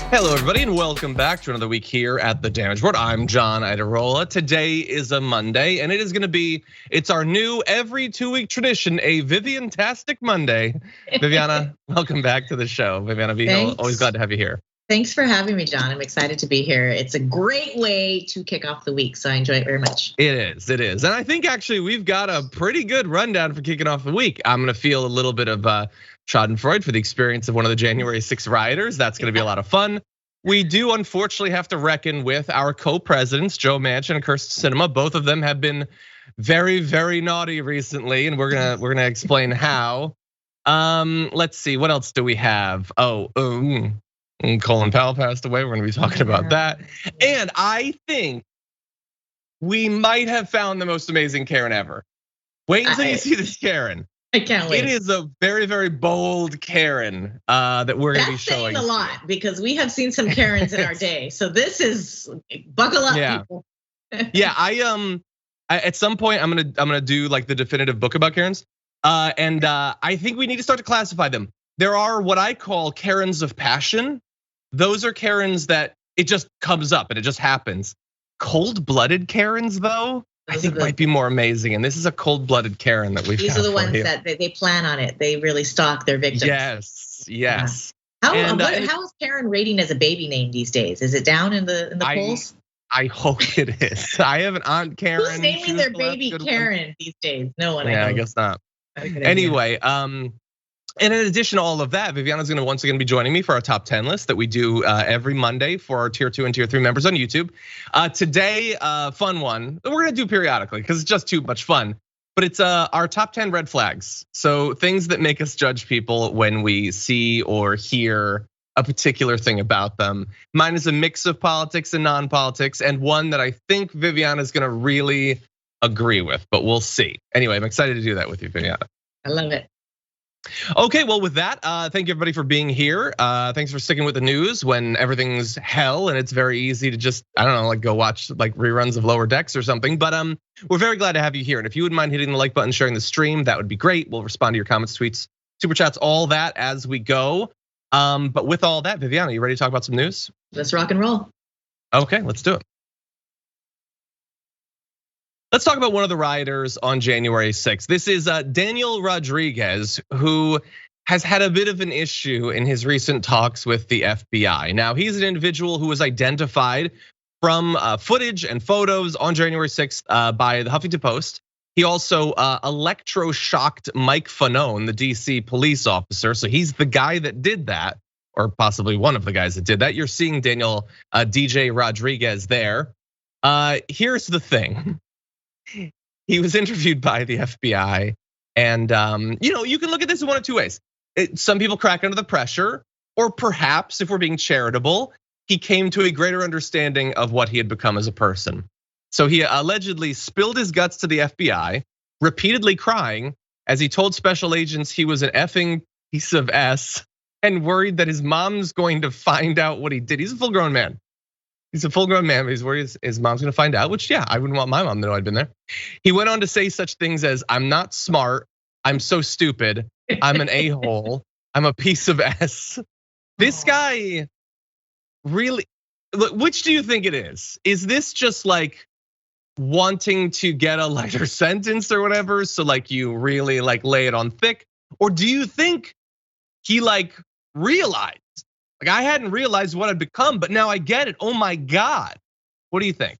Hello, everybody, and welcome back to another week here at the Damage Board. I'm John Idarola. Today is a Monday, and it is going to be, it's our new every 2-week tradition, a Vivian-tastic Monday. Viviana, welcome back to the show. Viviana Vigil, always glad to have you here. Thanks for having me, John. I'm excited to be here. It's a great way to kick off the week, so I enjoy it very much. It is. And I think actually we've got a pretty good rundown for kicking off the week. I'm going to feel a little bit of schadenfreude for the experience of one of the January 6th rioters. That's going to be a lot of fun. We do unfortunately have to reckon with our co-presidents, Joe Manchin and Kyrsten Sinema. Both of them have been very, very naughty recently, and we're gonna explain how. Let's see, what else do we have? Colin Powell passed away. We're gonna be talking about that. And I think we might have found the most amazing Karen ever. Wait until you see this Karen. I can't wait. It is a very, very bold Karen that we're gonna be showing. That's saying a lot because we have seen some Karens in our day. So this is buckle up, people. Yeah, at some point I'm gonna do like the definitive book about Karens, and I think we need to start to classify them. There are what I call Karens of passion. Those are Karens that it just comes up and it just happens. Cold-blooded Karens, though, I think might be more amazing. And this is a cold-blooded Karen that we've. These are the ones that they plan on it. They really stalk their victims. Yes. How is Karen rating as a baby name these days? Is it down in the polls? I hope it is. I have an aunt Karen. Who's naming their baby Karen these days? No one. Yeah, I guess not. Anyway, and in addition to all of that, Viviana's gonna once again be joining me for our top 10 list that we do every Monday for our tier 2 and tier 3 members on YouTube. Today, fun one that we're gonna do periodically because it's just too much fun. But it's our top 10 red flags. So things that make us judge people when we see or hear a particular thing about them. Mine is a mix of politics and non-politics, and one that I think Viviana is gonna really agree with, but we'll see. Anyway, I'm excited to do that with you, Viviana. I love it. Okay, well with that, thank you everybody for being here. Thanks for sticking with the news when everything's hell and it's very easy to just, I don't know, like go watch like reruns of Lower Decks or something. But we're very glad to have you here. And if you wouldn't mind hitting the like button, sharing the stream, that would be great. We'll respond to your comments, tweets, super chats, all that as we go. But with all that, Viviana, you ready to talk about some news? Let's rock and roll. Okay, let's do it. Let's talk about one of the rioters on January 6th. This is Daniel Rodriguez, who has had a bit of an issue in his recent talks with the FBI. Now, he's an individual who was identified from footage and photos on January 6th by the Huffington Post. He also electroshocked Mike Fanone, the DC police officer. So he's the guy that did that, or possibly one of the guys that did that. You're seeing Daniel DJ Rodriguez there. Here's the thing. He was interviewed by the FBI, and you can look at this in one of two ways. Some people crack under the pressure, or perhaps, if we're being charitable, he came to a greater understanding of what he had become as a person. So he allegedly spilled his guts to the FBI, repeatedly crying as he told special agents he was an effing piece of S and worried that his mom's going to find out what he did. He's a full-grown man. He's a full-grown man, but he's worried his mom's gonna find out, which, yeah, I wouldn't want my mom to know I'd been there. He went on to say such things as, I'm not smart, I'm so stupid, I'm an a-hole, I'm a piece of S. This guy really, which do you think it is? Is this just like wanting to get a lighter sentence or whatever, so like you really like lay it on thick? Or do you think he like realized? Like I hadn't realized what I'd become, but now I get it. Oh my God. What do you think?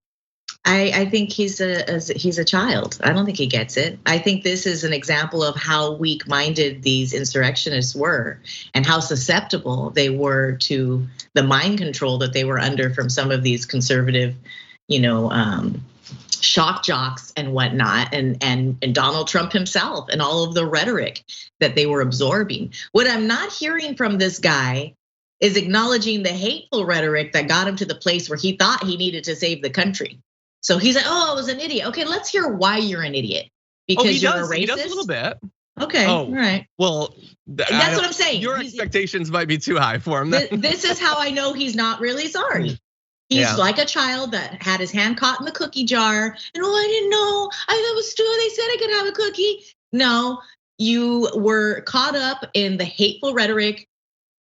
I think he's a child. I don't think he gets it. I think this is an example of how weak-minded these insurrectionists were and how susceptible they were to the mind control that they were under from some of these conservative, shock jocks and whatnot, and Donald Trump himself and all of the rhetoric that they were absorbing. What I'm not hearing from this guy is acknowledging the hateful rhetoric that got him to the place where he thought he needed to save the country. So he's like, I was an idiot. Okay, let's hear why you're an idiot. Because you're a racist? He does a little bit. Okay, all right. Well, that's what I'm saying. Your expectations might be too high for him. This is how I know he's not really sorry. He's like a child that had his hand caught in the cookie jar. And I didn't know, that was stupid. They said I could have a cookie. No, you were caught up in the hateful rhetoric,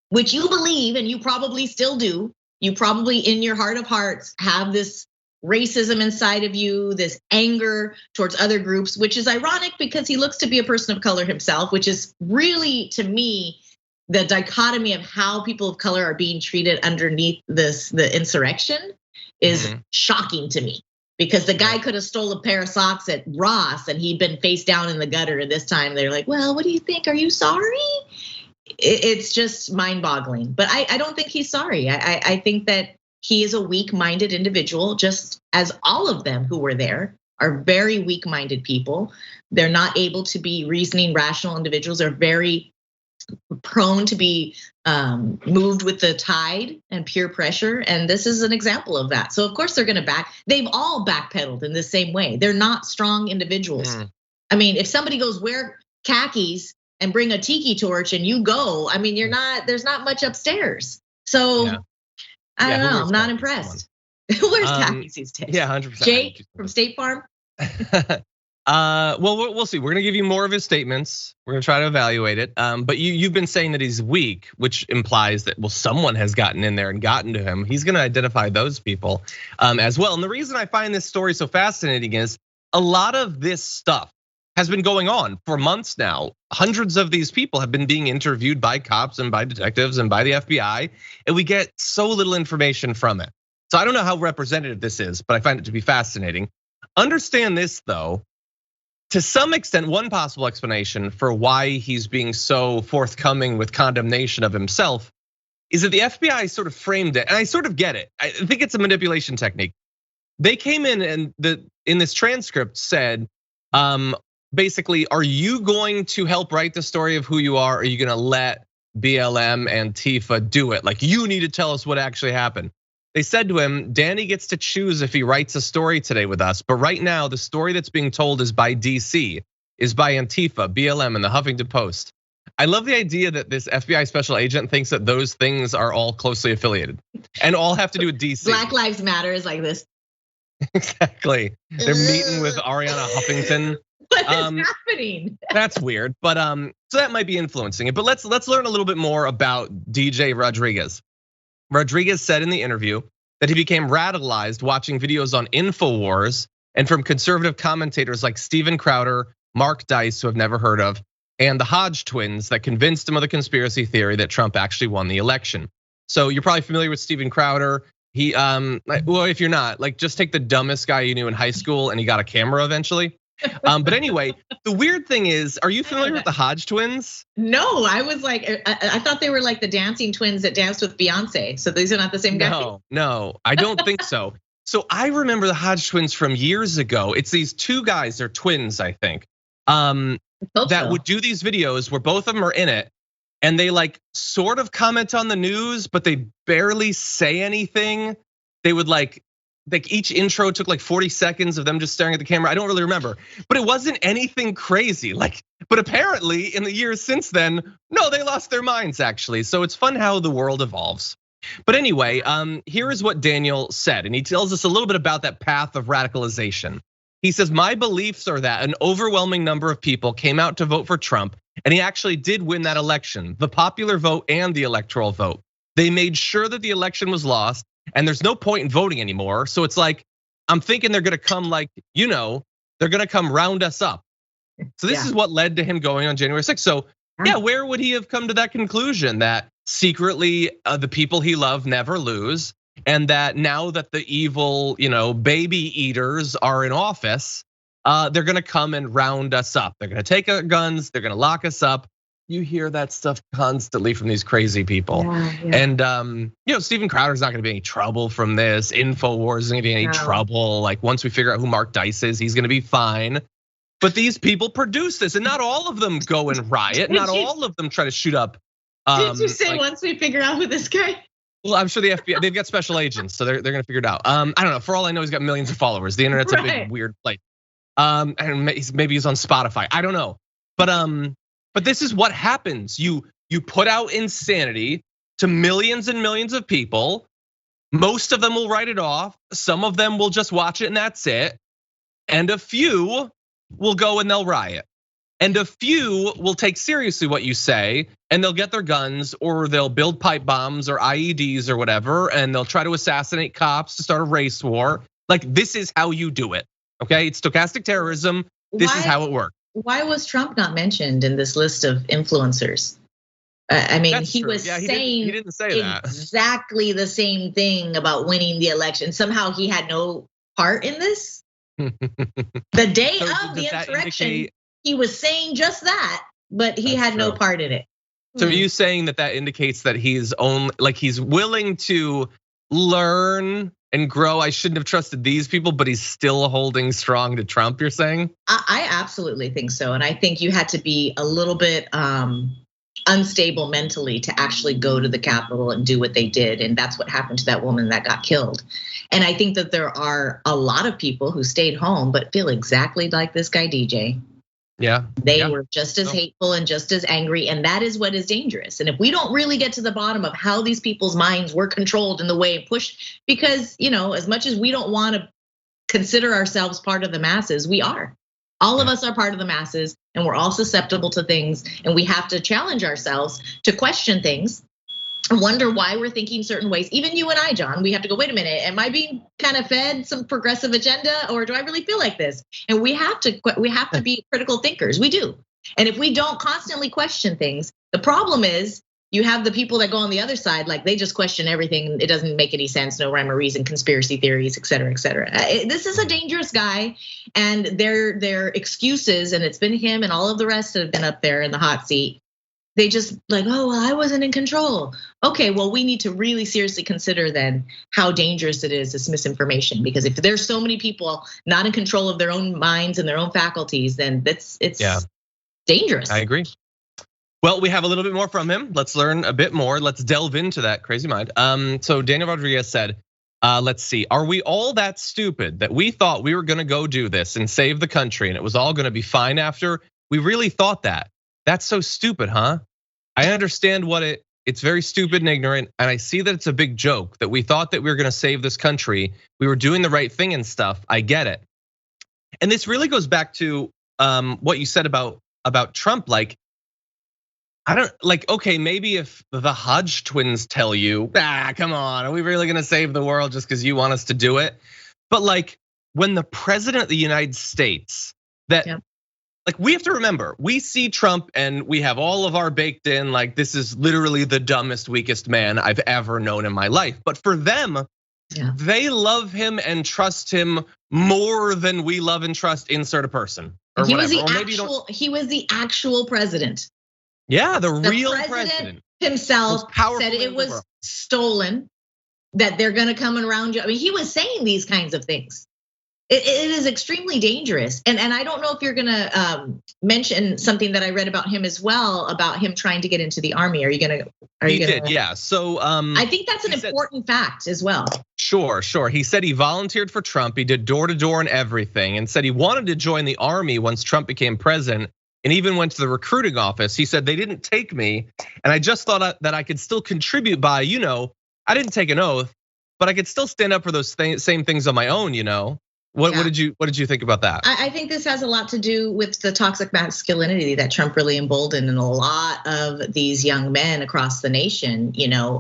which you believe, and you probably still do, You probably in your heart of hearts have this racism inside of you, this anger towards other groups, which is ironic because he looks to be a person of color himself, which is really, to me, the dichotomy of how people of color are being treated underneath the insurrection is shocking to me. Because the guy could have stole a pair of socks at Ross and he'd been face down in the gutter. And this time they're like, well, what do you think? Are you sorry? It's just mind boggling. But I don't think he's sorry. I think that he is a weak-minded individual, just as all of them who were there are very weak-minded people. They're not able to be reasoning, rational individuals. They're very prone to be moved with the tide and peer pressure. And this is an example of that. So of course they're gonna they've all backpedaled in the same way. They're not strong individuals. I mean, if somebody goes wear khakis and bring a tiki torch and you go, I mean, there's not much upstairs. So I don't know, I'm not impressed. Who wears khakis these days? Yeah, 100%. Jake from State Farm? Well, we'll see. We're gonna give you more of his statements. We're gonna try to evaluate it. But you've been saying that he's weak, which implies that, well, someone has gotten in there and gotten to him. He's gonna identify those people as well. And the reason I find this story so fascinating is a lot of this stuff has been going on for months now. Hundreds of these people have been being interviewed by cops and by detectives and by the FBI, and we get so little information from it. So I don't know how representative this is, but I find it to be fascinating. Understand this though. To some extent, one possible explanation for why he's being so forthcoming with condemnation of himself is that the FBI sort of framed it, and I sort of get it. I think it's a manipulation technique. They came in and in this transcript said, basically, are you going to help write the story of who you are? Or are you gonna let BLM and Antifa do it? Like, you need to tell us what actually happened. They said to him, Danny gets to choose if he writes a story today with us. But right now, the story that's being told is by DC, is by Antifa, BLM, and the Huffington Post. I love the idea that this FBI special agent thinks that those things are all closely affiliated and all have to do with DC. Black Lives Matter is like this. Exactly. They're meeting with Ariana Huffington. What is happening? That's weird, but so that might be influencing it. But let's learn a little bit more about DJ Rodriguez. Rodriguez said in the interview that he became radicalized watching videos on InfoWars and from conservative commentators like Steven Crowder, Mark Dice, who I've never heard of, and the Hodge twins that convinced him of the conspiracy theory that Trump actually won the election. So you're probably familiar with Steven Crowder. He, well, if you're not, like, just take the dumbest guy you knew in high school and he got a camera eventually. But anyway, the weird thing is, are you familiar with the Hodge twins? No, I was like, I thought they were like the dancing twins that danced with Beyonce. So these are not the same guy? No, I don't think so. So I remember the Hodge twins from years ago. It's these two guys, they're twins, I think, that would do these videos where both of them are in it. And they like sort of comment on the news, but they barely say anything. They would like each intro took like 40 seconds of them just staring at the camera. I don't really remember, but it wasn't anything crazy. But apparently in the years since then, no, they lost their minds actually. So it's fun how the world evolves. But anyway, here is what Daniel said, and he tells us a little bit about that path of radicalization. He says, my beliefs are that an overwhelming number of people came out to vote for Trump, and he actually did win that election, the popular vote and the electoral vote. They made sure that the election was lost, and there's no point in voting anymore. So it's like, I'm thinking they're gonna come they're gonna come round us up. So this is what led to him going on January 6th. So yeah, where would he have come to that conclusion that secretly the people he loved never lose, and that now that the evil, baby eaters are in office, they're gonna come and round us up. They're gonna take our guns, they're gonna lock us up. You hear that stuff constantly from these crazy people. And Steven Crowder's not gonna be any trouble from this. InfoWars isn't gonna be any trouble. Like once we figure out who Mark Dice is, he's gonna be fine. But these people produce this, and not all of them go and riot. Not all of them try to shoot up. Did you say once we figure out who this guy? Well, I'm sure the FBI, they've got special agents, so they're gonna figure it out. I don't know. For all I know, he's got millions of followers. The internet's a big weird place. And maybe he's on Spotify. I don't know. But this is what happens. You put out insanity to millions and millions of people. Most of them will write it off. Some of them will just watch it and that's it. And a few will go and they'll riot. And a few will take seriously what you say, and they'll get their guns, or they'll build pipe bombs or IEDs or whatever, and they'll try to assassinate cops to start a race war. Like, this is how you do it, okay? It's stochastic terrorism. This is how it works. Why was Trump not mentioned in this list of influencers? I mean, he was saying he didn't say that. Exactly the same thing about winning the election. Somehow he had no part in this. The day of the insurrection, he was saying just that, but he had no part in it. So are you saying that indicates that he's willing to learn and grow? I shouldn't have trusted these people, but he's still holding strong to Trump, you're saying? I absolutely think so. And I think you had to be a little bit unstable mentally to actually go to the Capitol and do what they did. And that's what happened to that woman that got killed. And I think that there are a lot of people who stayed home but feel exactly like this guy, DJ. Yeah. They were just as hateful and just as angry. And that is what is dangerous. And if we don't really get to the bottom of how these people's minds were controlled in the way it pushed, because, as much as we don't want to consider ourselves part of the masses, we are. All of us are part of the masses, and we're all susceptible to things. And we have to challenge ourselves to question things and wonder why we're thinking certain ways. Even you and I, John, we have to go, wait a minute, am I being kind of fed some progressive agenda, or do I really feel like this? And we have to be critical thinkers. We do. And if we don't constantly question things, the problem is you have the people that go on the other side, like they just question everything. It doesn't make any sense, no rhyme or reason, conspiracy theories, et cetera, et cetera. This is a dangerous guy, and their excuses, and it's been him and all of the rest that have been up there in the hot seat. They just like, oh, well, I wasn't in control. Okay, well, we need to really seriously consider then how dangerous it is, this misinformation. Because if there's so many people not in control of their own minds and their own faculties, then it's dangerous. I agree. Well, we have a little bit more from him. Let's learn a bit more. Let's delve into that crazy mind. So Daniel Rodriguez said, let's see, are we all that stupid that we thought we were gonna go do this and save the country and it was all gonna be fine after? We really thought that. That's so stupid, huh? I understand it's very stupid and ignorant, and I see that it's a big joke that we thought that we were gonna save this country. We were doing the right thing and stuff. I get it. And this really goes back to what you said about Trump. Like, I don't okay, maybe if the Hodge twins tell you, come on, are we really gonna save the world just because you want us to do it? But like when the president of the United States, like we have to remember, we see Trump and we have all of our baked in, like this is literally the dumbest, weakest man I've ever known in my life. But for them, they love him and trust him more than we love and trust insert a person or he whatever. Was the actual president. Yeah, the real president himself said it was stolen, that they're gonna come around you. I mean, he was saying these kinds of things. It is extremely dangerous. And I don't know if you're gonna mention something that I read about him as well, about him trying to get into the army. Are you gonna? He did, yeah. So I think that's an important fact as well. Sure. He said he volunteered for Trump. He did door to door and everything, and said he wanted to join the army once Trump became president. And even went to the recruiting office. He said, they didn't take me. And I just thought that I could still contribute by, I didn't take an oath, but I could still stand up for those same things on my own, What did you think about that? I think this has a lot to do with the toxic masculinity that Trump really emboldened in a lot of these young men across the nation,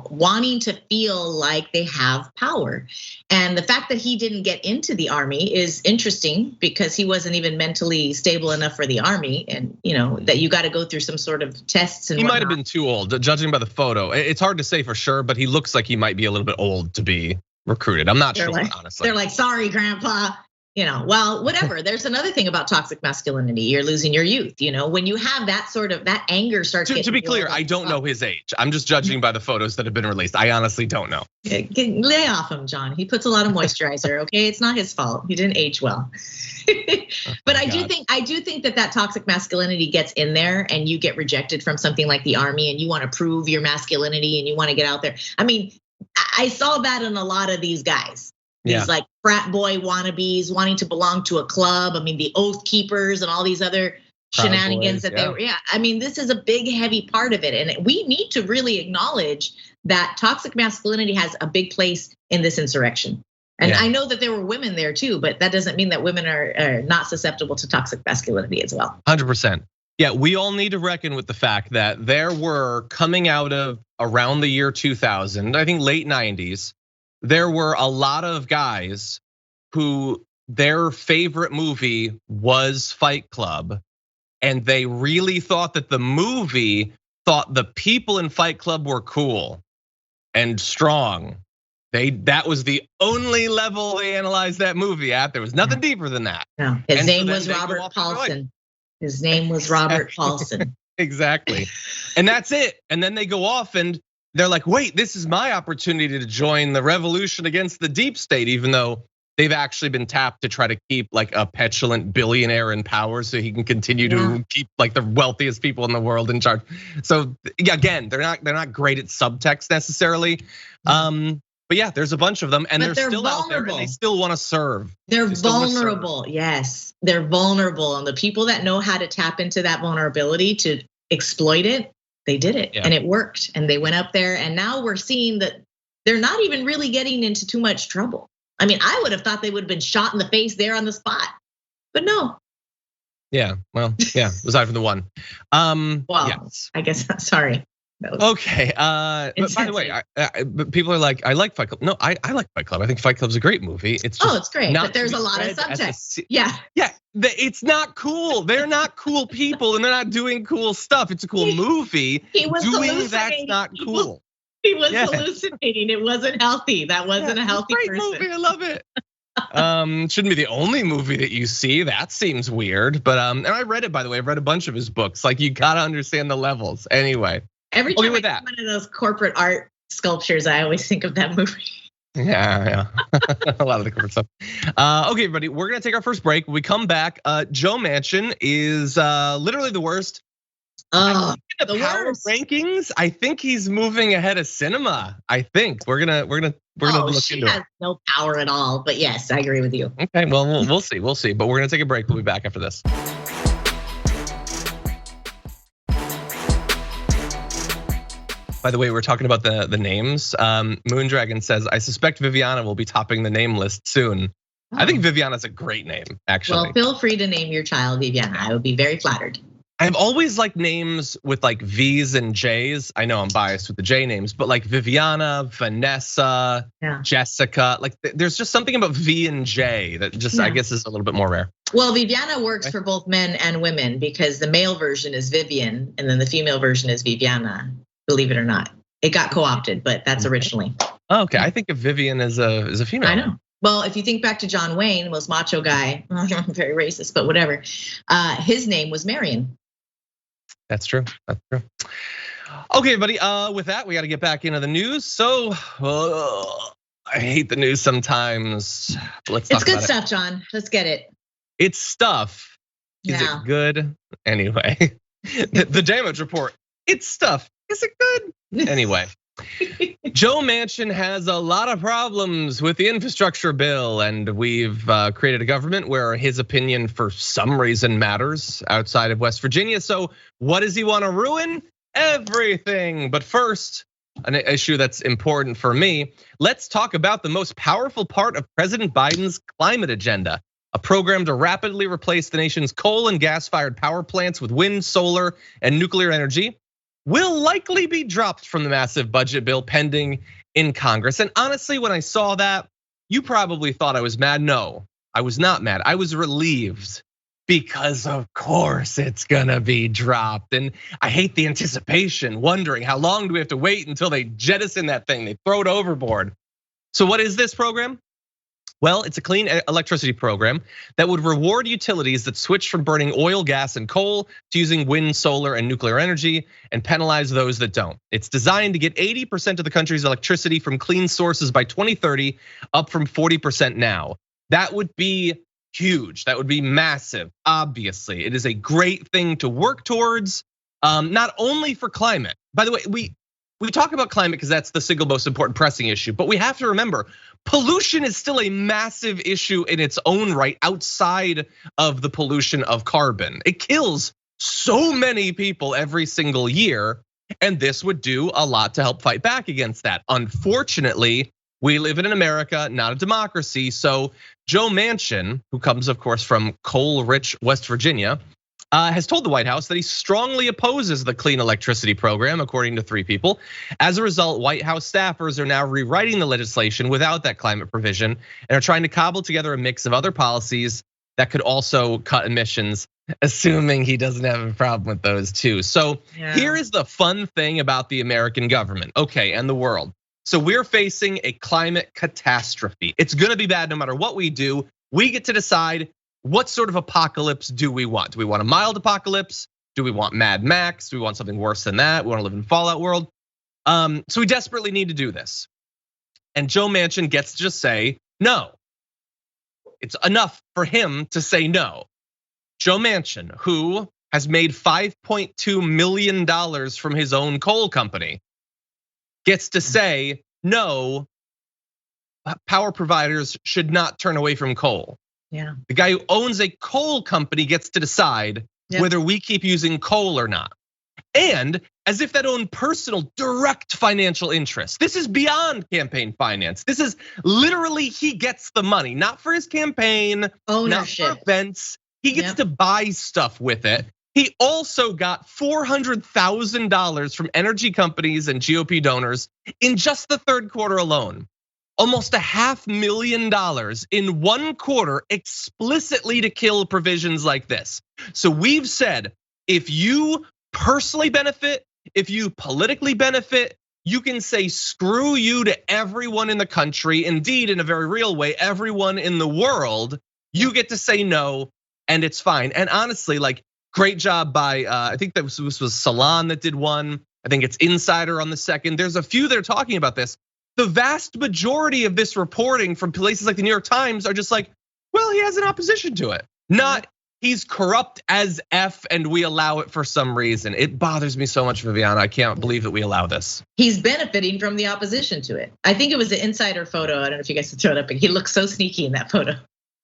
wanting to feel like they have power. And the fact that he didn't get into the army is interesting because he wasn't even mentally stable enough for the army, and that you got to go through some sort of tests and he might have been too old, judging by the photo. It's hard to say for sure, but he looks like he might be a little bit old to be recruited. I'm not sure, honestly. They're like, sorry, grandpa. Well, whatever. There's another thing about toxic masculinity. You're losing your youth. When you have that anger starts. To be clear, I don't know his age. I'm just judging by the photos that have been released. I honestly don't know. Lay off him, John. He puts a lot of moisturizer. Okay, it's not his fault. He didn't age well. But I do think that toxic masculinity gets in there, and you get rejected from something like the army, and you want to prove your masculinity, and you want to get out there. I mean, I saw that in a lot of these guys. These like frat boy wannabes wanting to belong to a club. I mean, the Oath Keepers and all these other shenanigans that they were. Yeah, I mean, this is a big, heavy part of it. And we need to really acknowledge that toxic masculinity has a big place in this insurrection. And I know that there were women there too, but that doesn't mean that women are not susceptible to toxic masculinity as well. 100%. Yeah, we all need to reckon with the fact that there were, coming out of around the year 2000, I think late 90s, there were a lot of guys who their favorite movie was Fight Club, and they really thought that the movie thought the people in Fight Club were cool and strong. That was the only level they analyzed that movie at. There was nothing deeper than that. No, his name was Robert Paulson. His name was Robert Paulson. Exactly. And that's it. And then they go off and they're like, wait, this is my opportunity to join the revolution against the deep state, even though they've actually been tapped to try to keep like a petulant billionaire in power so he can continue to keep like the wealthiest people in the world in charge. So again, they're not great at subtext necessarily. But yeah, there's a bunch of them, and they're still vulnerable out there, and they still want to serve. They're vulnerable, yes. They're vulnerable, and the people that know how to tap into that vulnerability to exploit it, they did it, and it worked. And they went up there, and now we're seeing that they're not even really getting into too much trouble. I mean, I would have thought they would have been shot in the face there on the spot, but no. Yeah, well, yeah, aside from the one. Well, yes. I guess, sorry. Okay, but by the way, people are like, I like Fight Club. No, I like Fight Club. I think Fight Club's a great movie. It's just it's great, but there's a lot of subtext. Yeah, it's not cool. They're not cool people, and they're not doing cool stuff. It's a cool movie. He was doing that's not cool. He was hallucinating. It wasn't healthy. That wasn't a healthy great person. Movie. I love it. Shouldn't be the only movie that you see. That seems weird, but and I read it, by the way. I've read a bunch of his books. Like, you gotta understand the levels. Anyway. Every time I see one of those corporate art sculptures, I always think of that movie. Yeah. A lot of the corporate stuff. Okay, everybody, we're gonna take our first break. When we come back, Joe Manchin is literally the worst. The power worst rankings. I think he's moving ahead of Sinema. I think we're gonna look into it. She has no power at all. But yes, I agree with you. Okay, well, we'll see. We'll see. But we're gonna take a break. We'll be back after this. By the way, we're talking about the names. Moondragon says, I suspect Viviana will be topping the name list soon. I think Viviana's a great name, actually. Well, feel free to name your child Viviana. I would be very flattered. I've always liked names with like V's and J's. I know I'm biased with the J names, but like Viviana, Vanessa, Jessica, like there's just something about V and J that just I guess is a little bit more rare. Well, Viviana works for both men and women because the male version is Vivian and then the female version is Viviana. Believe it or not, it got co-opted, but that's originally. Oh, okay, I think of Vivian as a female. I know. Well, if you think back to John Wayne, the most macho guy, very racist, but whatever. His name was Marion. That's true. That's true. Okay, everybody. With that, we got to get back into the news. So I hate the news sometimes. Let's talk about it. It's good stuff, John. Let's get it. It's stuff. Is it good? Anyway, the damage report. It's stuff. Is it good? Anyway, Joe Manchin has a lot of problems with the infrastructure bill, and we've created a government where his opinion for some reason matters outside of West Virginia. So what does he want to ruin? Everything. But first, an issue that's important for me, let's talk about the most powerful part of President Biden's climate agenda, a program to rapidly replace the nation's coal and gas-fired power plants with wind, solar, and nuclear energy. Will likely be dropped from the massive budget bill pending in Congress. And honestly, when I saw that, you probably thought I was mad. No, I was not mad. I was relieved because of course it's gonna be dropped. And I hate the anticipation, wondering how long do we have to wait until they jettison that thing, they throw it overboard. So what is this program? Well, it's a clean electricity program that would reward utilities that switch from burning oil, gas, and coal to using wind, solar, and nuclear energy and penalize those that don't. It's designed to get 80% of the country's electricity from clean sources by 2030, up from 40% now. That would be huge. That would be massive, obviously. It is a great thing to work towards, not only for climate. By the way, we talk about climate because that's the single most important pressing issue, but we have to remember pollution is still a massive issue in its own right outside of the pollution of carbon. It kills so many people every single year, and this would do a lot to help fight back against that. Unfortunately, we live in America, not a democracy. So Joe Manchin, who comes of course from coal-rich West Virginia, has told the White House that he strongly opposes the clean electricity program, according to 3 people. As a result, White House staffers are now rewriting the legislation without that climate provision and are trying to cobble together a mix of other policies that could also cut emissions, assuming he doesn't have a problem with those too. So here is the fun thing about the American government, okay, and the world. So we're facing a climate catastrophe. It's gonna be bad no matter what we do. We get to decide what sort of apocalypse do we want? Do we want a mild apocalypse? Do we want Mad Max? Do we want something worse than that? We want to live in Fallout world. So we desperately need to do this. And Joe Manchin gets to just say no. It's enough for him to say no. Joe Manchin, who has made $5.2 million from his own coal company, gets to say no, power providers should not turn away from coal. Yeah. The guy who owns a coal company gets to decide whether we keep using coal or not. And as if that own personal direct financial interest. This is beyond campaign finance. This is literally he gets the money, not for his campaign, ownership, not for events. He gets to buy stuff with it. He also got $400,000 from energy companies and GOP donors in just the 3rd quarter alone. Almost $500,000 in 1 quarter explicitly to kill provisions like this. So we've said, if you personally benefit, if you politically benefit, you can say screw you to everyone in the country. Indeed, in a very real way, everyone in the world, you get to say no and it's fine. And honestly, like great job by, I think this was Salon that did one. I think it's Insider on the second. There's a few that are talking about this. The vast majority of this reporting from places like the New York Times are just like, well, he has an opposition to it. Not he's corrupt as F and we allow it for some reason. It bothers me so much, Viviana. I can't believe that we allow this. He's benefiting from the opposition to it. I think it was the Insider photo. I don't know if you guys can throw it up, but he looks so sneaky in that photo.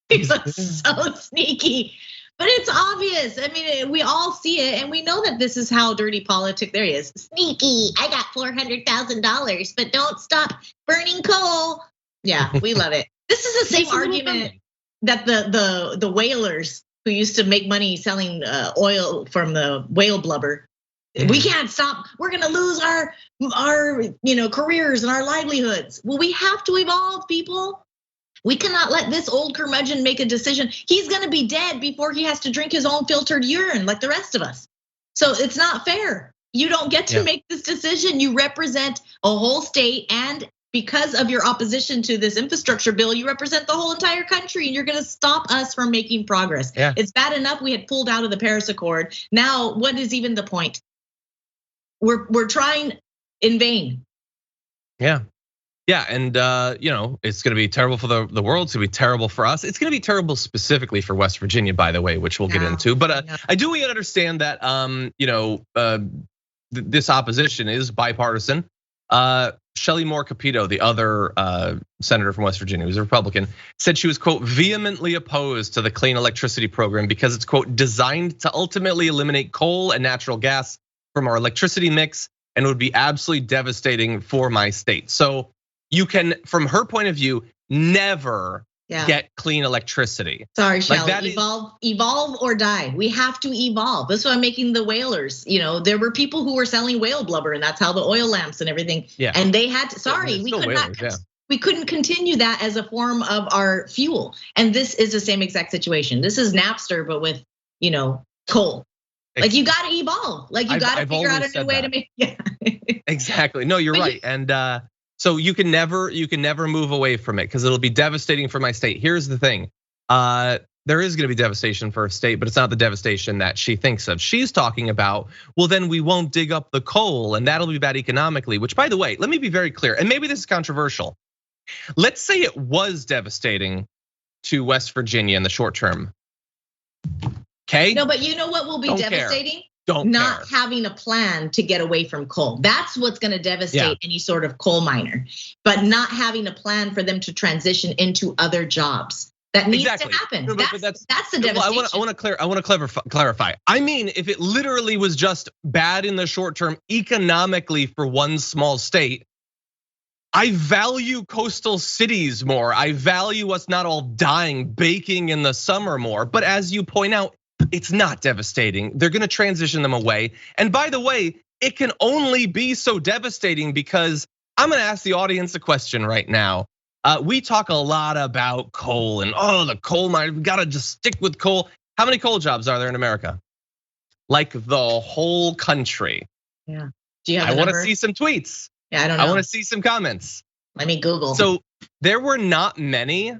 He looks so sneaky. But it's obvious. I mean, we all see it, and we know that this is how dirty politics. There he is, sneaky. I got $400,000, but don't stop burning coal. Yeah, we love it. This is the same argument that the whalers who used to make money selling oil from the whale blubber. We can't stop. We're gonna lose our careers and our livelihoods. Well, we have to evolve, people. We cannot let this old curmudgeon make a decision. He's gonna be dead before he has to drink his own filtered urine like the rest of us. So it's not fair. You don't get to make this decision. You represent a whole state, and because of your opposition to this infrastructure bill, you represent the whole entire country, and you're gonna stop us from making progress. It's bad enough we had pulled out of the Paris Accord. Now, what is even the point? We're trying in vain. Yeah, and it's gonna be terrible for the world. It's gonna be terrible for us. It's gonna be terrible specifically for West Virginia, by the way, which we'll get into. But I do understand that this opposition is bipartisan. Shelley Moore Capito, the other senator from West Virginia, who's a Republican, said she was, quote, vehemently opposed to the clean electricity program because it's, quote, designed to ultimately eliminate coal and natural gas from our electricity mix and would be absolutely devastating for my state. So you can, from her point of view, never get clean electricity. Sorry, Shelley, evolve or die. We have to evolve. That's why I'm making the whalers. There were people who were selling whale blubber, and that's how the oil lamps and everything. And they had to, we couldn't continue that as a form of our fuel. And this is the same exact situation. This is Napster, but with coal. Like you got to evolve. Like you got to figure out a new way to make. Exactly. No, you're right. And so you can never move away from it because it'll be devastating for my state. Here's the thing. There is going to be devastation for a state, but it's not the devastation that she thinks of. She's talking about, well, then we won't dig up the coal and that'll be bad economically, which, by the way, let me be very clear. And maybe this is controversial. Let's say it was devastating to West Virginia in the short term. Okay. No, but you know what will be devastating? Not having a plan to get away from coal. That's what's going to devastate any sort of coal miner. But not having a plan for them to transition into other jobs. That needs to happen. No, that's the devastation. I want to clarify. I mean, if it literally was just bad in the short term economically for one small state, I value coastal cities more. I value us not all dying, baking in the summer more. But as you point out, It's not devastating. They're gonna transition them away. And by the way, it can only be so devastating because I'm gonna ask the audience a question right now. We talk a lot about coal and the coal mine, we gotta just stick with coal. How many coal jobs are there in America? Like the whole country. Yeah. Do you have I wanna see some tweets. Yeah, I don't know. I wanna see some comments. Let me Google. So there were not many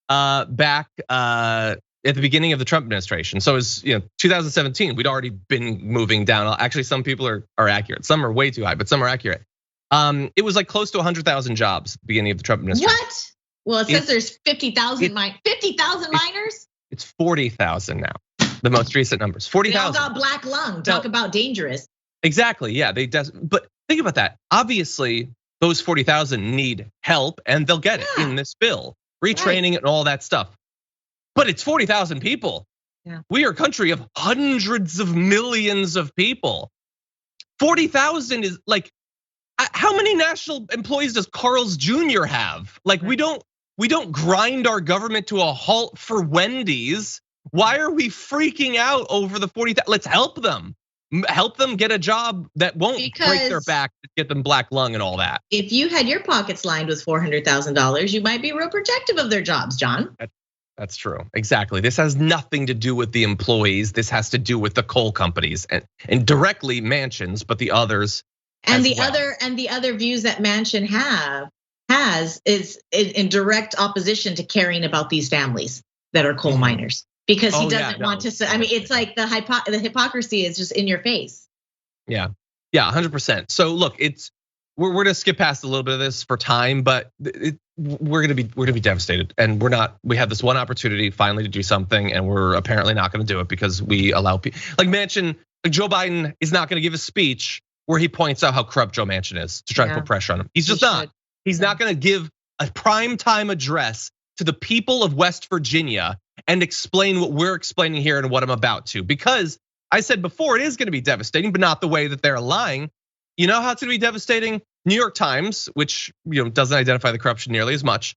back at the beginning of the Trump administration. So it was 2017, we'd already been moving down. Actually, some people are accurate. Some are way too high, but some are accurate. It was like close to 100,000 jobs at the beginning of the Trump administration. What? Well, it says there's 50,000 miners? It's 40,000 now. The most recent numbers, 40,000. They all got black lung, talk about dangerous. Exactly, yeah, but think about that. Obviously, those 40,000 need help and they'll get it in this bill. Retraining and all that stuff. But it's 40,000 people. Yeah. We are a country of hundreds of millions of people. 40,000 is like, how many national employees does Carl's Jr. have? Like we don't grind our government to a halt for Wendy's. Why are we freaking out over the 40,000? Let's help them. Help them get a job that won't break their back, get them black lung and all that. If you had your pockets lined with $400,000, you might be real protective of their jobs, John. That's true, exactly. This has nothing to do with the employees. This has to do with the coal companies and directly Manchin's, but the others. And the other views that Manchin has is in direct opposition to caring about these families that are coal miners. Because he doesn't want to say, I mean, it's like the hypocrisy is just in your face. Yeah, 100%. So look, we're gonna skip past a little bit of this for time, but we're gonna be devastated, and we have this one opportunity finally to do something, and we're apparently not gonna do it because we allow people like Manchin, like Joe Biden is not gonna give a speech where he points out how corrupt Joe Manchin is to try to put pressure on him. He's just not. He's not gonna give a primetime address to the people of West Virginia and explain what we're explaining here and what I'm about to. Because I said before, it is gonna be devastating, but not the way that they're lying. You know how it's gonna be devastating? New York Times, which doesn't identify the corruption nearly as much,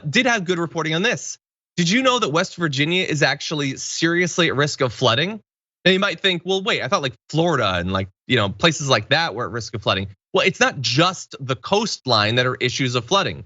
did have good reporting on this. Did you know that West Virginia is actually seriously at risk of flooding? Now you might think, well, wait, I thought like Florida and like places like that were at risk of flooding. Well, it's not just the coastline that are issues of flooding.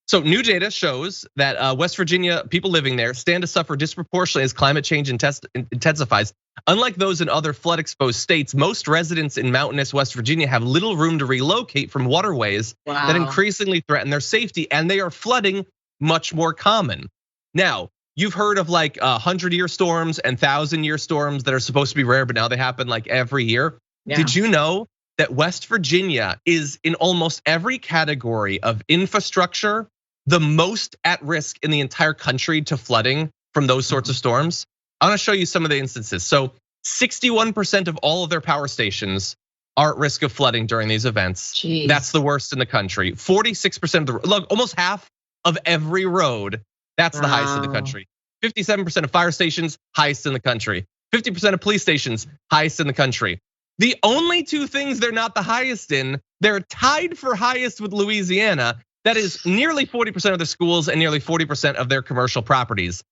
So new data shows that West Virginia people living there stand to suffer disproportionately as climate change intensifies. Unlike those in other flood-exposed states, most residents in mountainous West Virginia have little room to relocate from waterways that increasingly threaten their safety, and they are flooding much more common. Now, you've heard of like 100-year storms and 1,000-year storms that are supposed to be rare, but now they happen like every year. Yeah. Did you know that West Virginia is in almost every category of infrastructure the most at risk in the entire country to flooding from those sorts of storms? I want to show you some of the instances. So 61% of all of their power stations are at risk of flooding during these events. Jeez. That's the worst in the country. 46% of look, almost half of every road, that's the highest in the country. 57% of fire stations, highest in the country. 50% of police stations, highest in the country. The only two things they're not the highest in, they're tied for highest with Louisiana. That is nearly 40% of their schools and nearly 40% of their commercial properties.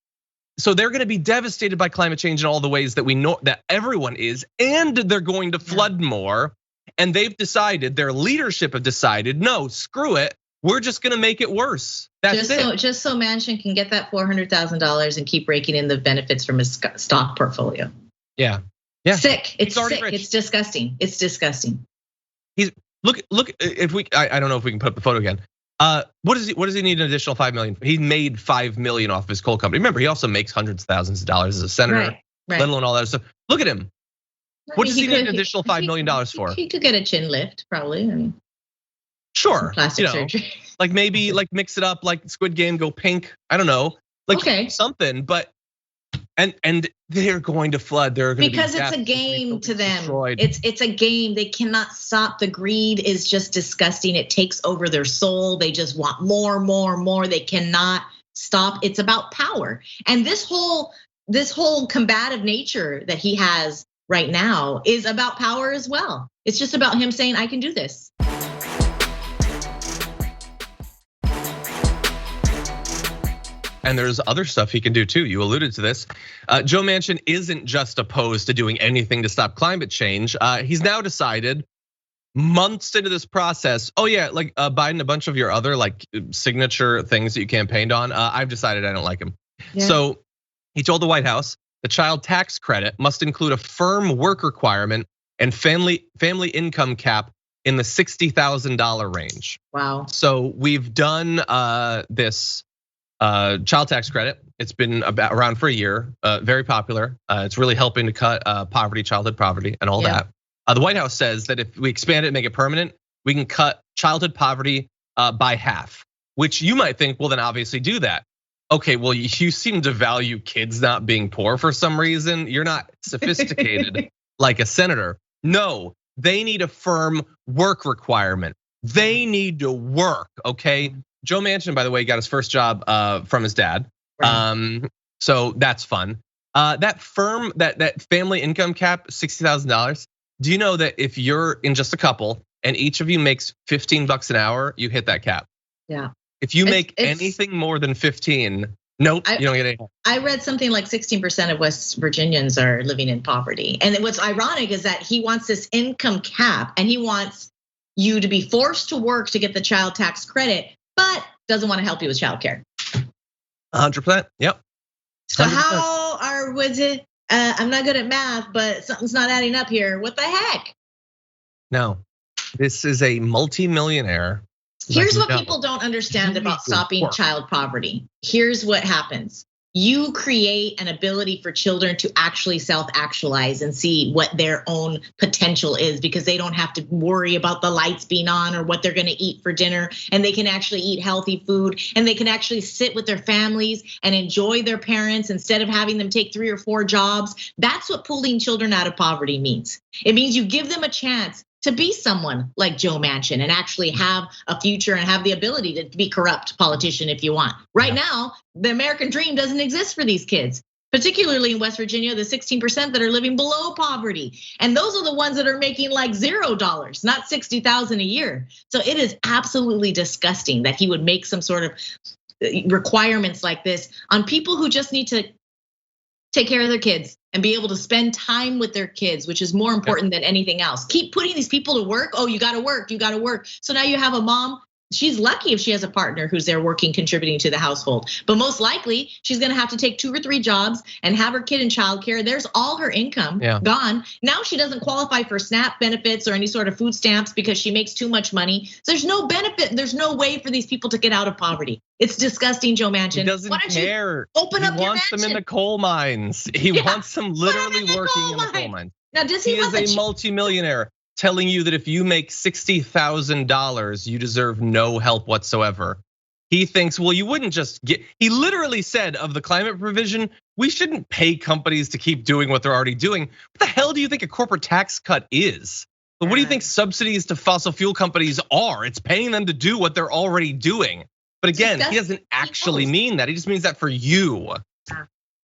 So they're gonna be devastated by climate change in all the ways that we know that everyone is, and they're going to flood more. And they've decided, their leadership have decided, no, screw it. We're just gonna make it worse. That's it. Just so Manchin can get that $400,000 and keep raking in the benefits from his stock portfolio. Yeah. Sick. It's sick. Rich. It's disgusting. It's disgusting. Look. If I don't know if we can put up the photo again. What does he need an additional 5 million? He made 5 million off his coal company. Remember, he also makes hundreds of thousands of dollars as a senator, let alone all that stuff. Look at him. What does he need an additional $5 million for? He could get a chin lift, probably. I mean, sure. Plastic surgery. Like maybe like mix it up, like Squid Game, go pink. I don't know, like something. But and they're going to flood. They're going because it's a game to them. Destroyed. It's a game. They cannot stop. The greed is just disgusting. It takes over their soul. They just want more. They cannot stop. It's about power. And this whole combative nature that he has right now is about power as well. It's just about him saying, I can do this. And there's other stuff he can do too. You alluded to this. Joe Manchin isn't just opposed to doing anything to stop climate change. He's now decided months into this process, oh yeah, like Biden, a bunch of your other like signature things that you campaigned on, I've decided I don't like him. Yeah. So he told the White House the child tax credit must include a firm work requirement and family income cap in the $60,000 range. Wow. So we've done this child tax credit. It's been around for a year, very popular. It's really helping to cut poverty, childhood poverty, and all that. The White House says that if we expand it and make it permanent, we can cut childhood poverty by half, which you might think, well, then obviously do that. Okay, well, you seem to value kids not being poor for some reason. You're not sophisticated like a senator. No, they need a firm work requirement. They need to work, okay? Joe Manchin, by the way, got his first job from his dad. Right. So that's fun. That family income cap, $60,000. Do you know that if you're in just a couple and each of you makes $15 an hour, you hit that cap? Yeah. If you make anything more than 15, nope, you don't get any. I read something like 16% of West Virginians are living in poverty. And what's ironic is that he wants this income cap and he wants you to be forced to work to get the child tax credit, but doesn't want to help you with childcare. 100%, yep. 100%. So was it? I'm not good at math, but something's not adding up here. What the heck? No, this is a multimillionaire. Here's what people don't understand about stopping child poverty. Here's what happens. You create an ability for children to actually self-actualize and see what their own potential is because they don't have to worry about the lights being on or what they're gonna eat for dinner. And they can actually eat healthy food and they can actually sit with their families and enjoy their parents instead of having them take 3 or 4 jobs. That's what pulling children out of poverty means. It means you give them a chance to be someone like Joe Manchin and actually have a future and have the ability to be corrupt politician if you want. Right now, the American dream doesn't exist for these kids, particularly in West Virginia, the 16% that are living below poverty. And those are the ones that are making like $0, not 60,000 a year. So it is absolutely disgusting that he would make some sort of requirements like this on people who just need to take care of their kids and be able to spend time with their kids, which is more important than anything else. Keep putting these people to work. Oh, you gotta work, you gotta work. So now you have a mom, she's lucky if she has a partner who's there working, contributing to the household. But most likely, she's gonna have to take 2 or 3 jobs and have her kid in childcare. There's all her income gone. Now she doesn't qualify for SNAP benefits or any sort of food stamps because she makes too much money. So there's no benefit, there's no way for these people to get out of poverty. It's disgusting, Joe Manchin. He doesn't care. Open up your mansion. He wants them in the coal mines. He wants them literally working in the coal mines. Now, does he is a multimillionaire telling you that if you make $60,000, you deserve no help whatsoever. He thinks, well, you wouldn't just get, he literally said of the climate provision, we shouldn't pay companies to keep doing what they're already doing. What the hell do you think a corporate tax cut is? But what do you think subsidies to fossil fuel companies are? It's paying them to do what they're already doing. But again, he doesn't actually mean that. He just means that for you.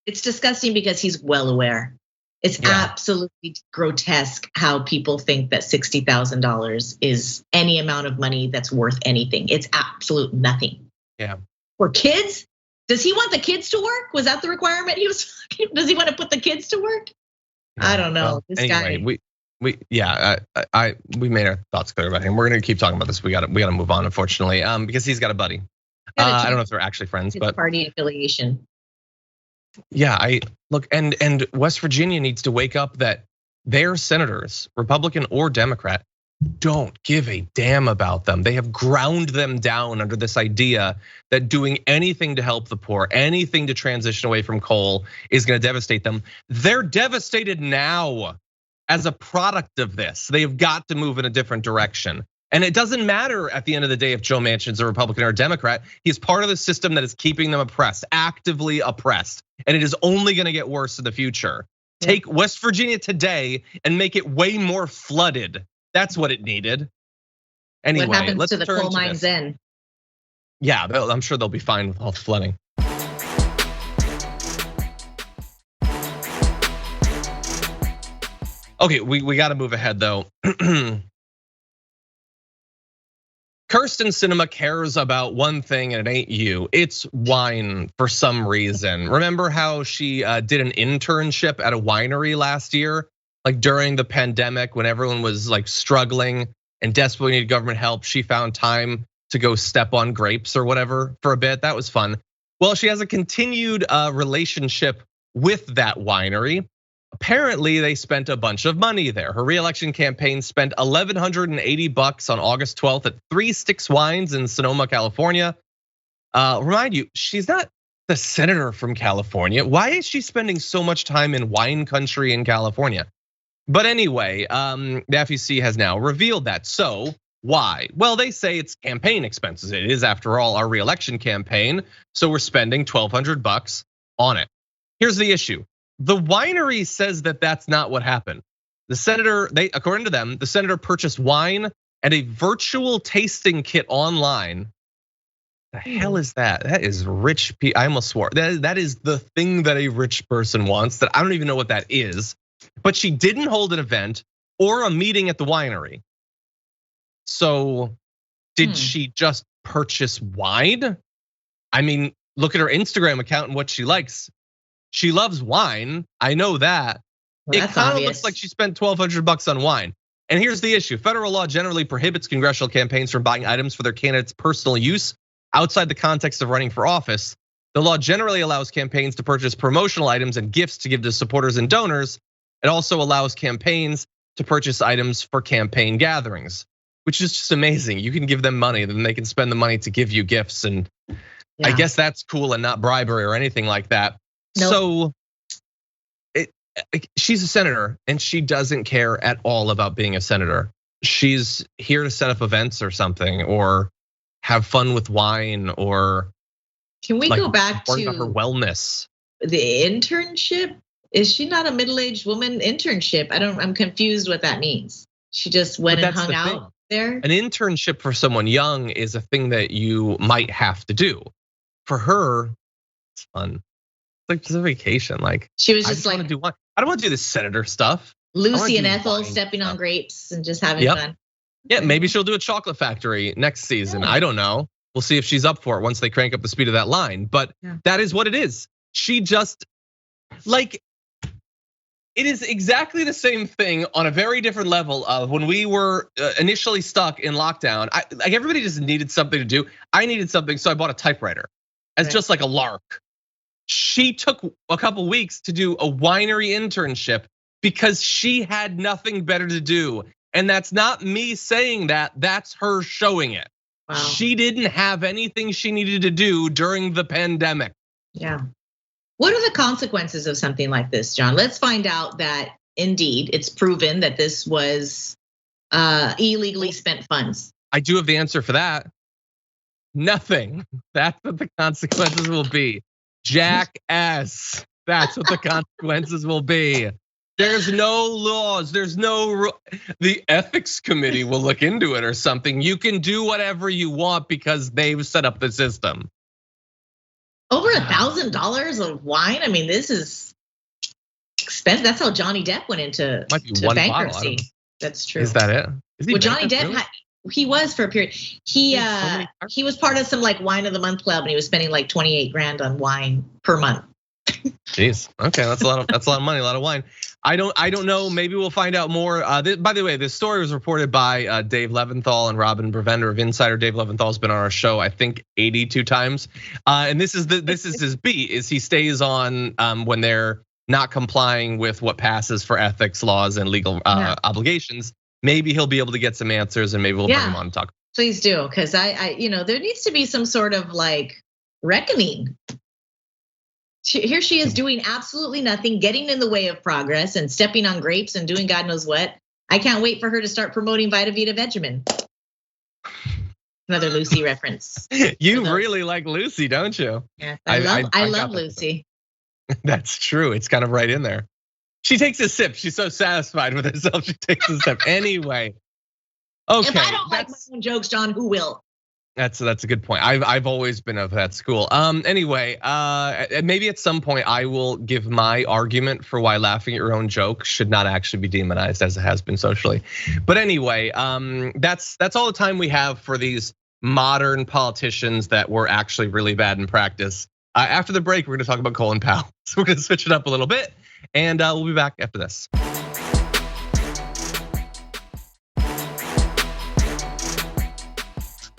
It's disgusting because he's well aware. It's absolutely grotesque how people think that $60,000 is any amount of money that's worth anything. It's absolute nothing. Yeah. For kids, does he want the kids to work? Was that the requirement he was? Does he want to put the kids to work? I don't know. Well, this guy. We made our thoughts clear about him. We're gonna keep talking about this. We gotta move on, unfortunately, because he's got a buddy. I don't know if they're actually friends, but party affiliation. Yeah, look, and West Virginia needs to wake up that their senators, Republican or Democrat, don't give a damn about them. They have ground them down under this idea that doing anything to help the poor, anything to transition away from coal is gonna devastate them. They're devastated now as a product of this. They've got to move in a different direction. And it doesn't matter at the end of the day if Joe Manchin's a Republican or a Democrat. He's part of the system that is keeping them oppressed, actively oppressed. And it is only gonna get worse in the future. Take West Virginia today and make it way more flooded. That's what it needed. Anyway, what happens to the coal mines then? Yeah, I'm sure they'll be fine with all the flooding. Okay, we gotta move ahead though. Kyrsten Sinema cares about one thing and it ain't you. It's wine for some reason. Remember how she did an internship at a winery last year? Like during the pandemic when everyone was like struggling and desperately needed government help, she found time to go step on grapes or whatever for a bit. That was fun. Well, she has a continued relationship with that winery. Apparently, they spent a bunch of money there. Her reelection campaign spent $1,180 on August 12th at 3 Sticks Wines in Sonoma, California. Remind you, she's not the senator from California. Why is she spending so much time in wine country in California? But anyway, the FEC has now revealed that. So why? Well, they say it's campaign expenses. It is, after all, our reelection campaign. So we're spending $1,200 on it. Here's the issue. The winery says that that's not what happened. The senator, according to them, the senator purchased wine and a virtual tasting kit online. The hell is that? That is rich. I almost swore. That is the thing that a rich person wants. That I don't even know what that is. But she didn't hold an event or a meeting at the winery. So did she just purchase wine? I mean, look at her Instagram account and what she likes. She loves wine, I know that. Well, it kind of looks like she spent $1,200 on wine. And here's the issue. Federal law generally prohibits congressional campaigns from buying items for their candidates' personal use outside the context of running for office. The law generally allows campaigns to purchase promotional items and gifts to give to supporters and donors. It also allows campaigns to purchase items for campaign gatherings, which is just amazing. You can give them money, then they can spend the money to give you gifts. And I guess that's cool and not bribery or anything like that. Nope. So she's a senator and she doesn't care at all about being a senator. She's here to set up events or something, or have fun with wine, or can we go back to her wellness? The internship? Is she not a middle-aged woman? Internship? I'm confused what that means. She just went and hung out there? An internship for someone young is a thing that you might have to do. For her, it's fun. Like just a vacation. Like she was just like, I don't want to do this senator stuff. Lucy and Ethel stepping on grapes and just having fun. Yeah, maybe she'll do a chocolate factory next season. I don't know. We'll see if she's up for it once they crank up the speed of that line. But that is what it is. She just like, it is exactly the same thing on a very different level of when we were initially stuck in lockdown. Like everybody just needed something to do. I needed something, so I bought a typewriter as just like a lark. She took a couple weeks to do a winery internship because she had nothing better to do. And that's not me saying that, that's her showing it. Wow. She didn't have anything she needed to do during the pandemic. Yeah. What are the consequences of something like this, John? Let's find out that indeed it's proven that this was illegally spent funds. I do have the answer for that. Nothing. That's what the consequences will be. Jackass. That's what the consequences will be. There's no laws. There's no, the ethics committee will look into it or something. You can do whatever you want because they've set up the system. Over $1,000 of wine. I mean, this is expensive. That's how Johnny Depp went into bankruptcy. That's true. Is that it? Well, Johnny Depp, he was for a period. He was part of some like wine of the month club, and he was spending like 28 grand on wine per month. Jeez, okay, that's a lot of money, a lot of wine. I don't know. Maybe we'll find out more. By the way, this story was reported by Dave Leventhal and Robin Brevender of Insider. Dave Leventhal's been on our show, I think, 82 times. And this is his beat. Is he stays on when they're not complying with what passes for ethics laws and legal obligations. Maybe he'll be able to get some answers, and maybe we'll bring him on and talk. Please do, because there needs to be some sort of like reckoning. Here she is doing absolutely nothing, getting in the way of progress and stepping on grapes and doing God knows what. I can't wait for her to start promoting Vita Vita Vegemin. Another Lucy reference. You really like Lucy, don't you? Yeah, I love Lucy. That's true. It's kind of right in there. She takes a sip. She's so satisfied with herself. She takes a sip. Anyway. Okay. If I don't like my own jokes, John, who will? That's a good point. I've always been of that school. Anyway, maybe at some point I will give my argument for why laughing at your own joke should not actually be demonized as it has been socially. But anyway, that's all the time we have for these modern politicians that were actually really bad in practice. After the break, we're gonna talk about Colin Powell. So we're gonna switch it up a little bit, and we'll be back after this.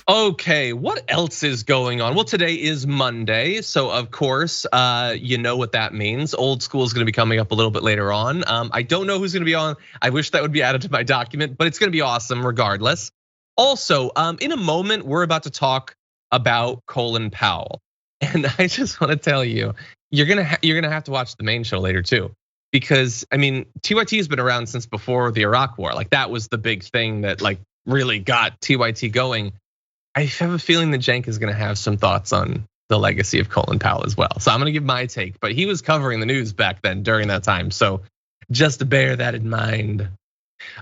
Okay, what else is going on? Well, today is Monday, so of course, you know what that means. Old School is gonna be coming up a little bit later on. I don't know who's gonna be on. I wish that would be added to my document, but it's gonna be awesome regardless. Also, in a moment, we're about to talk about Colin Powell. And I just wanna tell you, you're gonna have to watch the main show later too. Because I mean, TYT has been around since before the Iraq War. Like that was the big thing that like really got TYT going. I have a feeling that Cenk is gonna have some thoughts on the legacy of Colin Powell as well. So I'm gonna give my take, but he was covering the news back then during that time. So just to bear that in mind.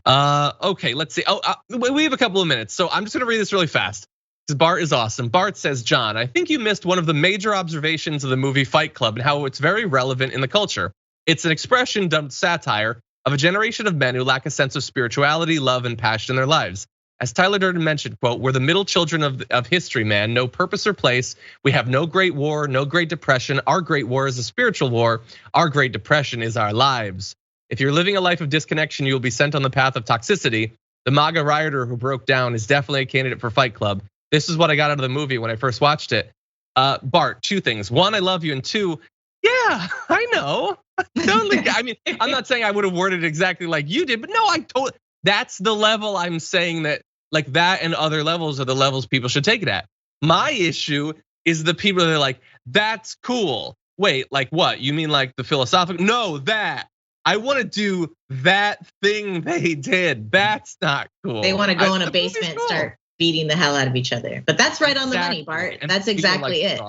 Okay, let's see. We have a couple of minutes. So I'm just gonna read this really fast. Bart is awesome. Bart says, John, I think you missed one of the major observations of the movie Fight Club and how it's very relevant in the culture. It's an expression dubbed satire of a generation of men who lack a sense of spirituality, love, and passion in their lives. As Tyler Durden mentioned, quote, we're the middle children of history, man. No purpose or place. We have no great war, no great depression. Our great war is a spiritual war. Our great depression is our lives. If you're living a life of disconnection, you will be sent on the path of toxicity. The MAGA rioter who broke down is definitely a candidate for Fight Club. This is what I got out of the movie when I first watched it. Bart, two things. One, I love you, and two, yeah, I know. Totally. I mean, I'm not saying I would have worded it exactly like you did, but no, I totally. That's the level I'm saying that. Like that and other levels are the levels people should take it at. My issue is the people that are like, that's cool. Wait, like what? You mean like the philosophical? No, that. I want to do that thing they did. That's not cool. They want to go in a basement and start beating the hell out of each other. But that's right on the money, Bart. That's exactly it.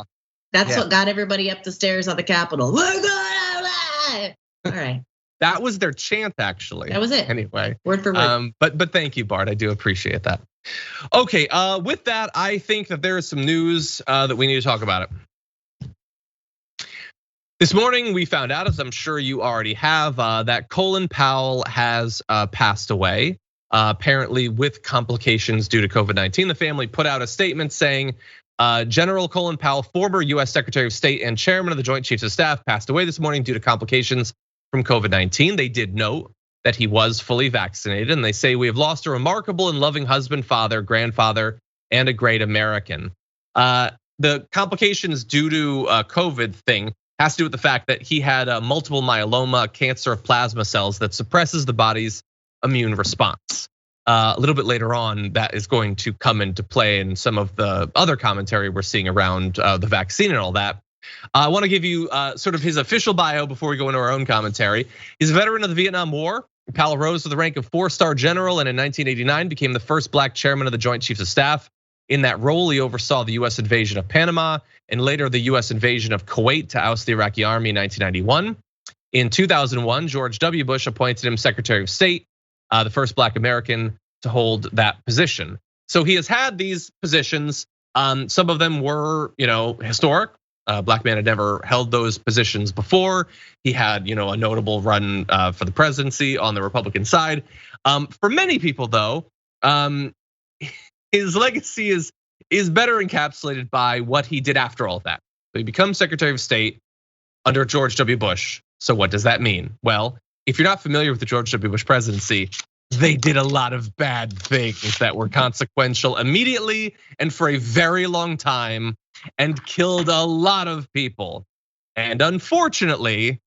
That's what got everybody up the stairs on the Capitol. We're going out. All right. That was their chant, actually. That was it. Anyway, word for word. But thank you, Bart. I do appreciate that. Okay, with that, I think that there is some news that we need to talk about it. This morning, we found out, as I'm sure you already have, that Colin Powell has passed away. Apparently, with complications due to COVID-19, the family put out a statement saying, General Colin Powell, former US Secretary of State and Chairman of the Joint Chiefs of Staff, passed away this morning due to complications from COVID-19. They did note that he was fully vaccinated, and they say we have lost a remarkable and loving husband, father, grandfather, and a great American. The complications due to COVID thing has to do with the fact that he had multiple myeloma, cancer of plasma cells that suppresses the body's immune response. A little bit later on, that is going to come into play in some of the other commentary we're seeing around the vaccine and all that. I want to give you sort of his official bio before we go into our own commentary. He's a veteran of the Vietnam War. Powell rose to the rank of 4-star general and in 1989 became the first black chairman of the Joint Chiefs of Staff. In that role, he oversaw the US invasion of Panama and later the US invasion of Kuwait to oust the Iraqi army in 1991. In 2001, George W. Bush appointed him Secretary of State, the first black American to hold that position. So he has had these positions. Some of them were, historic. Black man had never held those positions before. He had, a notable run for the presidency on the Republican side. For many people, though, his legacy is better encapsulated by what he did after all of that. So he becomes Secretary of State under George W. Bush. So what does that mean? Well, if you're not familiar with the George W. Bush presidency, they did a lot of bad things that were consequential immediately and for a very long time, and killed a lot of people. And unfortunately,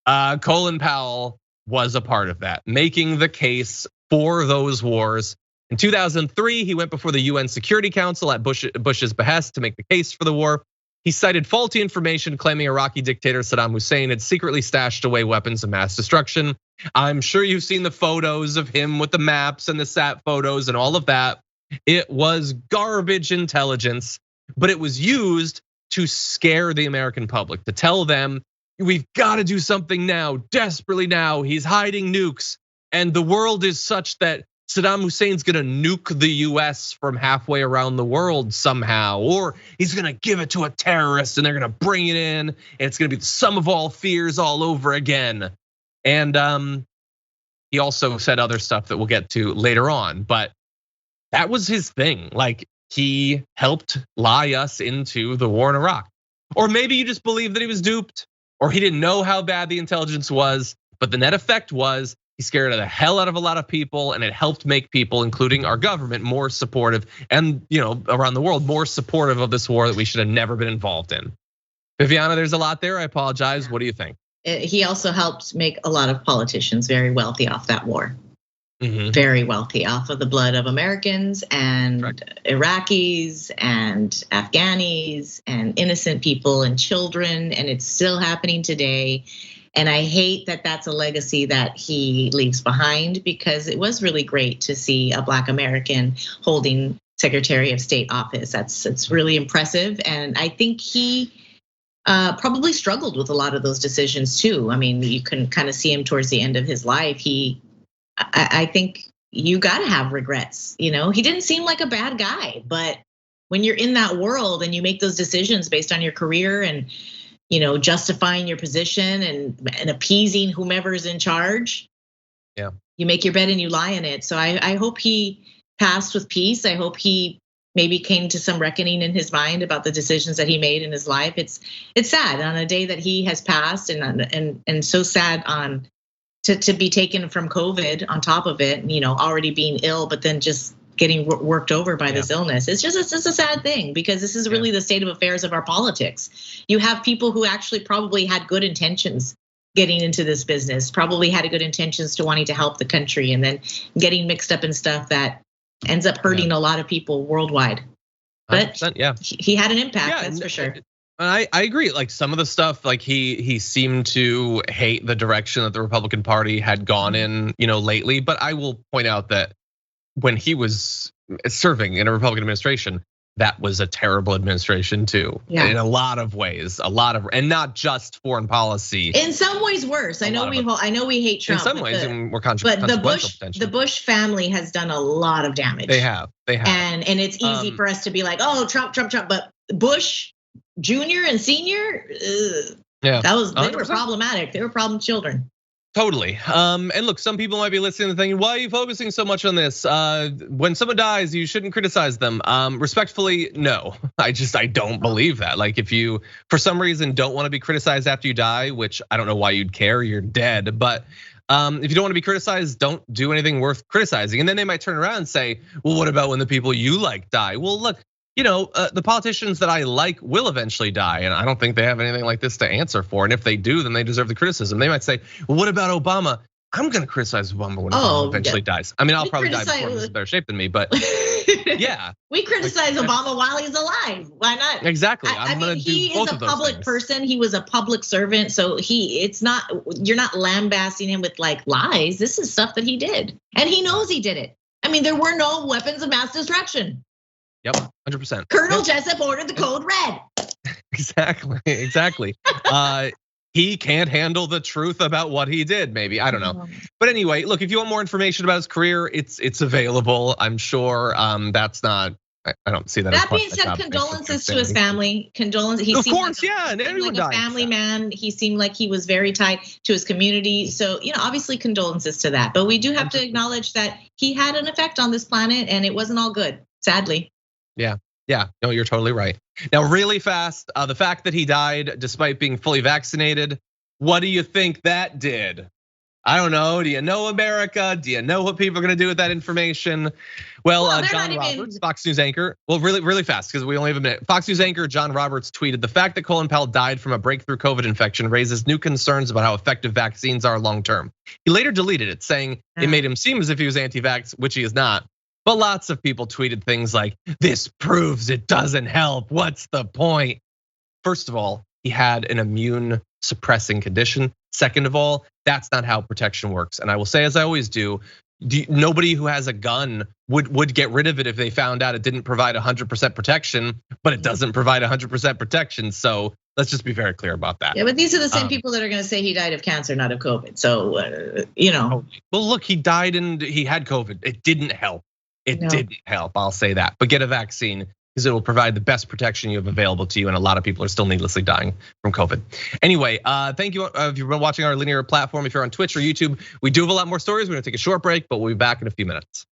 Colin Powell was a part of that, making the case for those wars. In 2003, he went before the UN Security Council at Bush's behest to make the case for the war. He cited faulty information claiming Iraqi dictator Saddam Hussein had secretly stashed away weapons of mass destruction. I'm sure you've seen the photos of him with the maps and the sat photos and all of that. It was garbage intelligence. But it was used to scare the American public, to tell them, we've got to do something now, desperately now. He's hiding nukes, and the world is such that Saddam Hussein's gonna nuke the US from halfway around the world somehow, or he's gonna give it to a terrorist and they're gonna bring it in, and it's gonna be the sum of all fears all over again. And he also said other stuff that we'll get to later on, but that was his thing. Like, he helped lie us into the war in Iraq. Or maybe you just believe that he was duped, or he didn't know how bad the intelligence was, but the net effect was he scared the hell out of a lot of people, and it helped make people, including our government, more supportive, and around the world, more supportive of this war that we should have never been involved in. Viviana, there's a lot there. I apologize. What do you think? He also helped make a lot of politicians very wealthy off that war. Mm-hmm. Very wealthy off of the blood of Americans and Iraqis and Afghanis and innocent people and children, and it's still happening today. And I hate that that's a legacy that he leaves behind, because it was really great to see a Black American holding Secretary of State office. It's really impressive, and I think he probably struggled with a lot of those decisions too. I mean, you can kind of see him towards the end of his life. I think you got to have regrets. He didn't seem like a bad guy, but when you're in that world and you make those decisions based on your career and justifying your position and appeasing whomever's in charge, you make your bed and you lie in it. So I hope he passed with peace. I hope he maybe came to some reckoning in his mind about the decisions that he made in his life. It's sad on a day that he has passed, and so sad to be taken from COVID on top of it, already being ill, but then just getting worked over by this illness. It's just a sad thing, because this is really the state of affairs of our politics. You have people who actually probably had good intentions getting into this business, probably had good intentions to wanting to help the country, and then getting mixed up in stuff that ends up hurting a lot of people worldwide. But he had an impact, that's for sure. I agree. Like some of the stuff, like he seemed to hate the direction that the Republican Party had gone in, lately. But I will point out that when he was serving in a Republican administration, that was a terrible administration too, in a lot of ways, and not just foreign policy. In some ways, worse. I know we hate Trump. In some ways, and we're but the Bush family has done a lot of damage. They have. And it's easy for us to be like, oh, Trump, but Bush Junior and Senior, they were problematic. They were problem children. Totally. And look, some people might be listening and thinking, why are you focusing so much on this? When someone dies, you shouldn't criticize them. Respectfully, no. I don't believe that. Like if you, for some reason, don't want to be criticized after you die, which I don't know why you'd care, you're dead. But if you don't want to be criticized, don't do anything worth criticizing. And then they might turn around and say, well, what about when the people you like die? Well, look, the politicians that I like will eventually die, and I don't think they have anything like this to answer for. And if they do, then they deserve the criticism. They might say, well, what about Obama? I'm gonna criticize Obama when Obama eventually dies. I mean, I'll probably die before he's in better shape than me, but yeah. We criticize Obama while he's alive. Why not? Exactly. He is a public person. He was a public servant. So you're not lambasting him with like lies. This is stuff that he did. And he knows he did it. I mean, there were no weapons of mass destruction. Yep, 100%. Colonel Jessup ordered the code red. Exactly. He can't handle the truth about what he did, maybe, I don't know. But anyway, look, if you want more information about his career, it's available, I'm sure. That's not, I don't see that. That being said, condolences to his family. Condolences. Of course, and everyone died. Like a family man. He seemed like he was very tight to his community. So, obviously condolences to that. But we do have to acknowledge that he had an effect on this planet, and it wasn't all good, sadly. Yeah, no, you're totally right. Now, really fast, the fact that he died despite being fully vaccinated, what do you think that did? I don't know. Do you know America? Do you know what people are gonna do with that information? Well, John Roberts, Fox News anchor. Well, really fast, because we only have a minute. Fox News anchor John Roberts tweeted, the fact that Colin Powell died from a breakthrough COVID infection raises new concerns about how effective vaccines are long term. He later deleted it, saying it made him seem as if he was anti-vax, which he is not. But lots of people tweeted things like, this proves it doesn't help. What's the point? First of all, he had an immune suppressing condition. Second of all, that's not how protection works. And I will say, as I always do, nobody who has a gun would get rid of it if they found out it didn't provide 100% protection, but it doesn't provide 100% protection. So let's just be very clear about that. Yeah, but these are the same people that are gonna say he died of cancer, not of COVID. So, Well, look, he died and he had COVID. It didn't help. It didn't help, I'll say that. But get a vaccine, because it will provide the best protection you have available to you. And a lot of people are still needlessly dying from COVID. Anyway, thank you if you've been watching our linear platform. If you're on Twitch or YouTube, we do have a lot more stories. We're gonna take a short break, but we'll be back in a few minutes.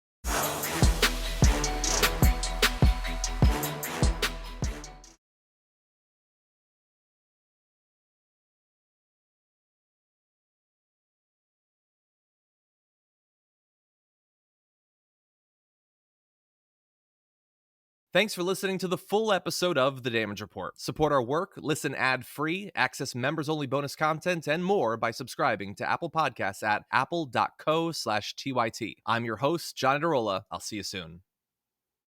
Thanks for listening to the full episode of The Damage Report. Support our work, listen ad-free, access members-only bonus content, and more by subscribing to Apple Podcasts at apple.co/TYT. I'm your host, John Adarola. I'll see you soon.